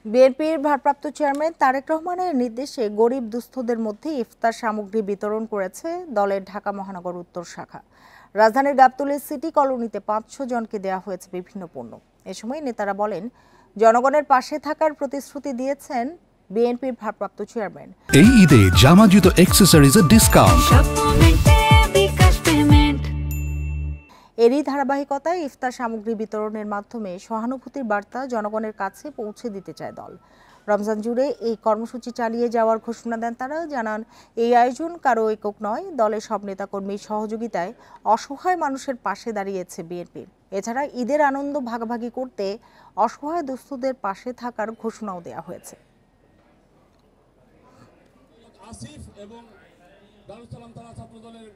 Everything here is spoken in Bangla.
বিএনপির ভারপ্রাপ্ত চেয়ারম্যান তারেক রহমানের নির্দেশে গরিব দুস্থদের মধ্যে ইফতার সামগ্রী বিতরণ করেছে দলের ঢাকা মহানগর উত্তর শাখা। রাজধানীর গাবতলী সিটি কলোনিতে ৫০০ জনকে দেওয়া হয়েছে বিভিন্ন পণ্য। এ সময় নেতারা বলেন, জনগণের পাশে থাকার প্রতিশ্রুতি দিয়েছেন বিএনপির ভারপ্রাপ্ত চেয়ারম্যান। এই ঈদে জামা জুতো অ্যাকসেসরিজের ডিসকাউন্ট। এরই ধারাবাহিকতায় ইফতার সামগ্রী বিতরণের মাধ্যমে সহানুভূতির বার্তা জনগণের কাছে পৌঁছে দিতে চায় দল। রমজান জুড়ে এই কর্মসূচি চালিয়ে যাওয়ার ঘোষণা দেন তারা। জানান, এই আয়োজন কারো একক নয়, দলের সব নেতাকর্মীর সহযোগিতায় অসহায় মানুষের পাশে দাঁড়িয়েছে বিএনপি। এছাড়া ঈদের আনন্দ ভাগাভাগি করতে অসহায় দুস্থদের পাশে থাকার ঘোষণাও দেওয়া হয়েছে। আসিফ এবং দারুস সালাম তারা ছাত্রদলের